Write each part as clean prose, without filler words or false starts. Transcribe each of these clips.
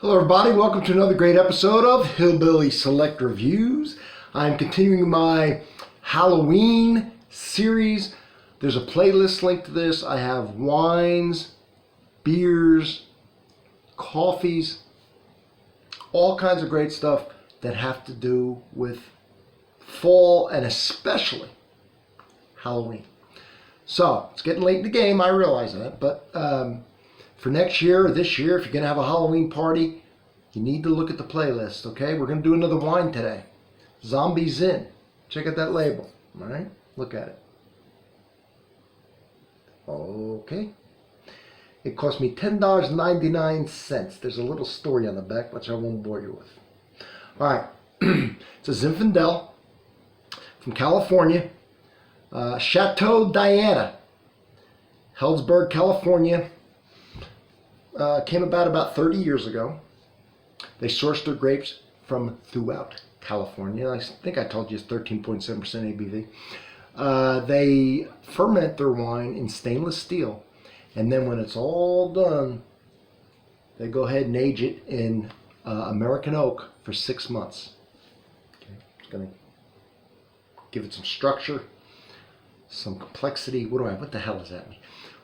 Hello everybody, welcome to another great episode of Hillbilly Select Reviews. I'm continuing my Halloween series. There's a playlist linked to this. I have wines, beers, coffees, all kinds of great stuff that have to do with fall and especially Halloween. So, it's getting late in the game, I realize that, but for next year or this year, if you're going to have a Halloween party, you need to look at the playlist, okay? We're going to do another wine today. Zombie Zin. Check out that label, all right? Look at it. Okay. It cost me $10.99. There's a little story on the back, which I won't bore you with. All right. It's a Zinfandel from California. Chateau Diana, Healdsburg, California. Came about 30 years ago. They sourced their grapes from throughout California. I think I told you it's 13.7% ABV. They ferment their wine in stainless steel, and then when it's all done, they go ahead and age it in American oak for 6 months. Okay. It's going to give it some structure, some complexity. What the hell does that mean?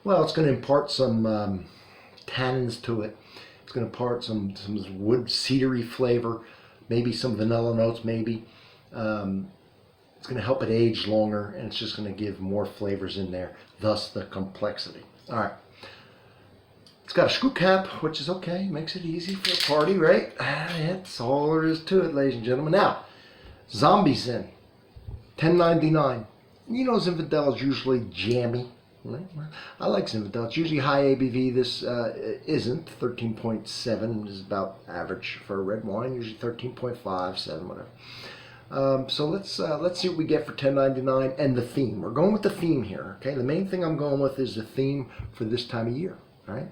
Well, it's going to impart some tannins to it. It's going to impart some wood cedary flavor, maybe some vanilla notes, maybe. It's going to help it age longer, and it's just going to give more flavors in there, thus the complexity. All right. It's got a screw cap, which is okay. Makes it easy for a party, right? That's all there is to it, ladies and gentlemen. Now, Zombie Zin, $10.99. You know Zinfandel is usually jammy. I like Zinfandel. It's usually high ABV. This isn't. 13.7 is about average for a red wine. Usually 13.5, 7, whatever. So let's see what we get for $10.99 and the theme. We're going with the theme here. Okay. The main thing I'm going with is the theme for this time of year. Right.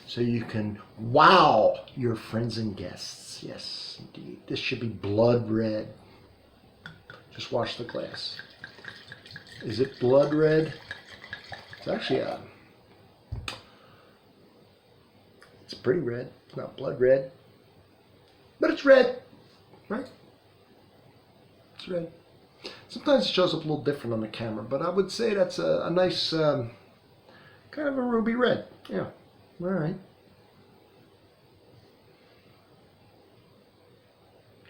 So you can wow your friends and guests. Yes, indeed. This should be blood red. Just watch the glass. Is it blood red? It's actually it's pretty red. It's not blood red, but it's red, right? It's red. Sometimes it shows up a little different on the camera, but I would say that's a nice kind of a ruby red. Yeah. All right.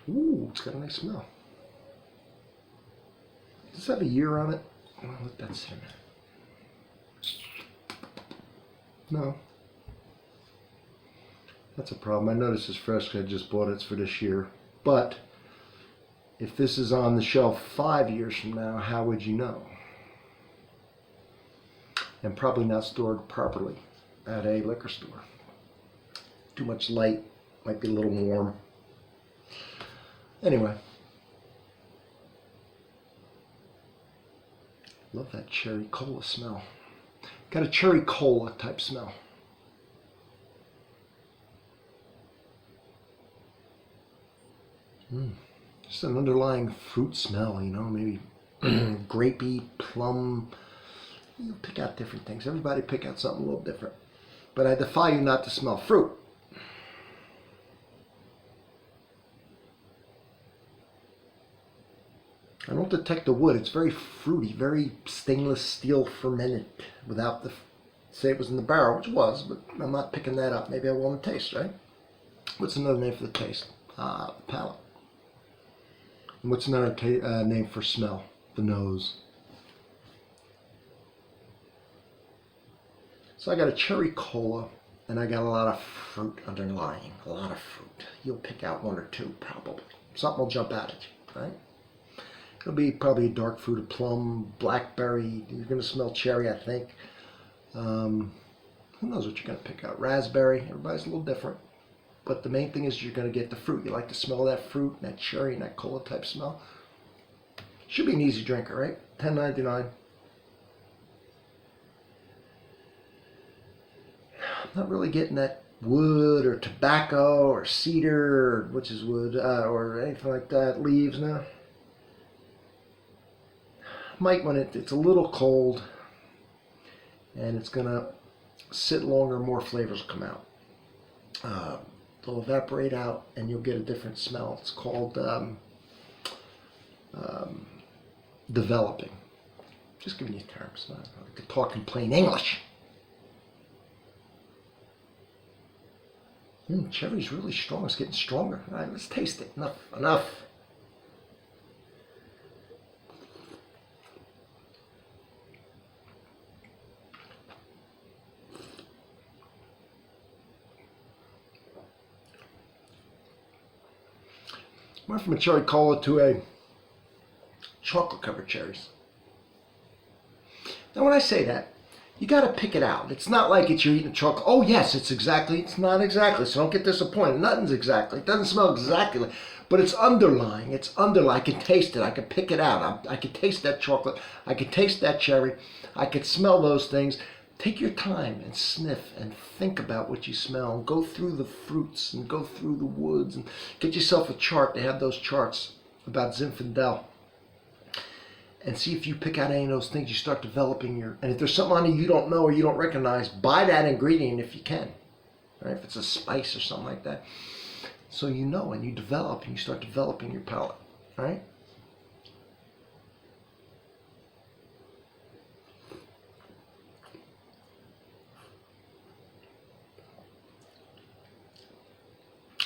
Ooh, it's got a nice smell. Does this have a year on it? I'll let that sit. No. That's a problem. I noticed it's fresh because I just bought it. It's for this year. But if this is on the shelf 5 years from now, how would you know? And probably not stored properly at a liquor store. Too much light. Might be a little warm. Anyway. Love that cherry cola smell. Got a cherry cola type smell. Just an underlying fruit smell, you know, maybe grapey, plum. You pick out different things. Everybody pick out something a little different. But I defy you not to smell fruit. I don't detect the wood. It's very fruity, very stainless steel fermented without the, say it was in the barrel, which was, but I'm not picking that up. Maybe I want to taste, right? What's another name for the taste? The palate. And what's another name for smell? The nose. So I got a cherry cola, and I got a lot of fruit underlying. A lot of fruit. You'll pick out one or two, probably. Something will jump out at you, right? It'll be probably a dark fruit, a plum, blackberry. You're going to smell cherry, I think. Who knows what you're going to pick out? Raspberry. Everybody's a little different. But the main thing is you're going to get the fruit. You like to smell that fruit, and that cherry, and that cola type smell. Should be an easy drinker, right? $10.99. I'm not really getting that wood or tobacco or cedar, which is wood, or anything like that. Leaves now. Might when it's a little cold and it's gonna sit longer, more flavors will come out. They'll evaporate out and you'll get a different smell. It's called developing. Just giving you terms. I could talk in plain English. Cherry's really strong. It's getting stronger. All right, let's taste it. Enough. Enough. Went from a cherry cola to a chocolate covered cherries. Now when I say that, you got to pick it out. It's not like you're eating chocolate. Oh yes, it's not exactly. So don't get disappointed. Nothing's exactly. It doesn't smell exactly. But it's underlying. I can taste it. I can pick it out. I can taste that chocolate. I can taste that cherry. I can smell those things. Take your time and sniff and think about what you smell. And go through the fruits and go through the woods and get yourself a chart. They have those charts about Zinfandel. And see if you pick out any of those things. You start developing your. And if there's something on it you don't know or you don't recognize, buy that ingredient if you can. Right? If it's a spice or something like that. So you know and you develop and you start developing your palate. Right?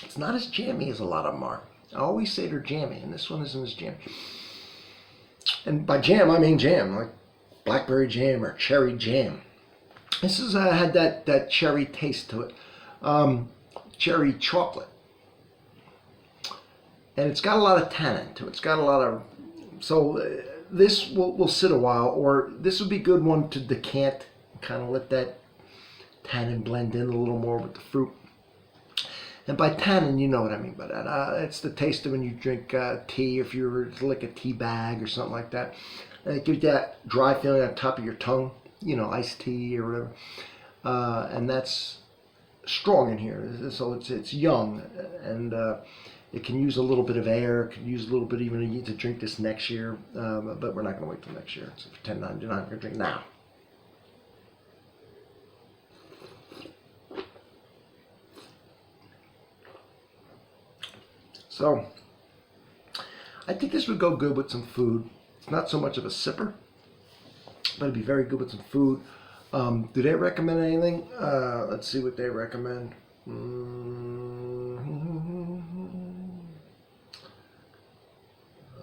It's not as jammy as a lot of them are. I always say they're jammy, and this one isn't as jammy. And by jam, I mean jam, like blackberry jam or cherry jam. This has had that cherry taste to it. Cherry chocolate. And it's got a lot of tannin to it. It's got a lot of... So this will sit a while, or this would be a good one to decant, kind of let that tannin blend in a little more with the fruit. And by tannin, you know what I mean by that. It's the taste of when you drink tea, if you were to lick a tea bag or something like that. And it gives you that dry feeling on top of your tongue, you know, iced tea or whatever. And that's strong in here. So it's young, and it can use a little bit of air. It can use a little bit even to drink this next year. But we're not going to wait till next year. It's $10.99. We're going to drink now. So, I think this would go good with some food. It's not so much of a sipper, but it'd be very good with some food. Do they recommend anything? Let's see what they recommend.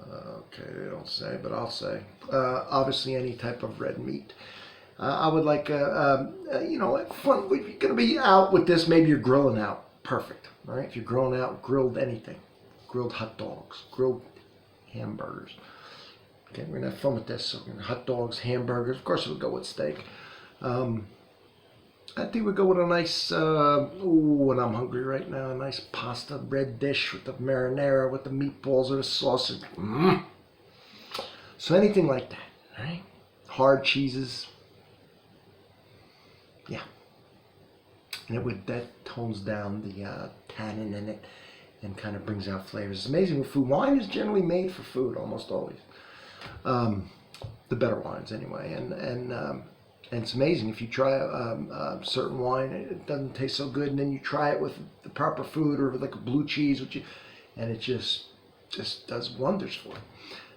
Okay, they don't say, but I'll say. Obviously, any type of red meat. I would like, you know, fun. If you're going to be out with this, maybe you're grilling out. Perfect. All right, if you're grilling out, grilled anything. Grilled hot dogs, grilled hamburgers. Okay, we're gonna have fun with this. So we're gonna hot dogs, hamburgers. Of course, we'll go with steak. I think we'll go with a nice. Ooh, and I'm hungry right now. A nice pasta bread dish with the marinara, with the meatballs or the sausage. So anything like that, right? Hard cheeses. Yeah, and that tones down the tannin in it. And kind of brings out flavors. It's amazing with food. Wine is generally made for food, almost always. The better wines, anyway. And it's amazing if you try a certain wine, it doesn't taste so good, and then you try it with the proper food or with like a blue cheese, and it just does wonders for it.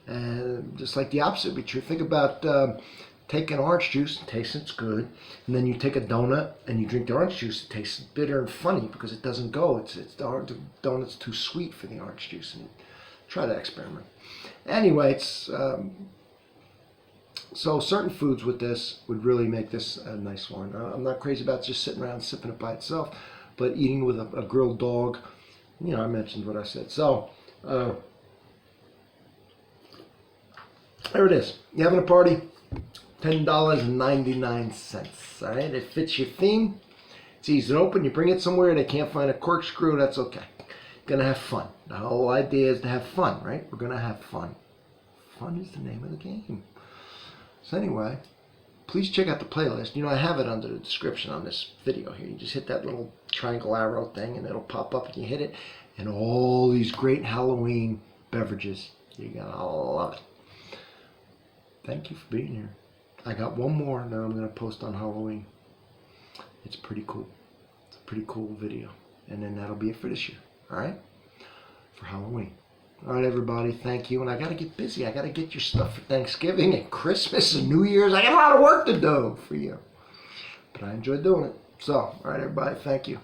And just like the opposite would be true. Think about take an orange juice, it tastes it's good, and then you take a donut and you drink the orange juice, it tastes bitter and funny because it doesn't go. The donut's too sweet for the orange juice. And try that experiment. Anyway, it's so certain foods with this would really make this a nice one. I'm not crazy about just sitting around sipping it by itself, but eating with a grilled dog. You know, I mentioned what I said. So there it is. You having a party? $10.99. All right, it fits your theme. It's easy to open. You bring it somewhere and they can't find a corkscrew. That's okay. Gonna have fun. The whole idea is to have fun, right? We're gonna have fun. Fun is the name of the game. So anyway, please check out the playlist. You know, I have it under the description on this video here. You just hit that little triangle arrow thing and it'll pop up and you hit it. And all these great Halloween beverages. You're gonna love it. Thank you for being here. I got one more that I'm going to post on Halloween. It's pretty cool. It's a pretty cool video. And then that'll be it for this year. All right? For Halloween. All right, everybody. Thank you. And I got to get busy. I got to get your stuff for Thanksgiving and Christmas and New Year's. I got a lot of work to do for you. But I enjoy doing it. So, all right, everybody. Thank you.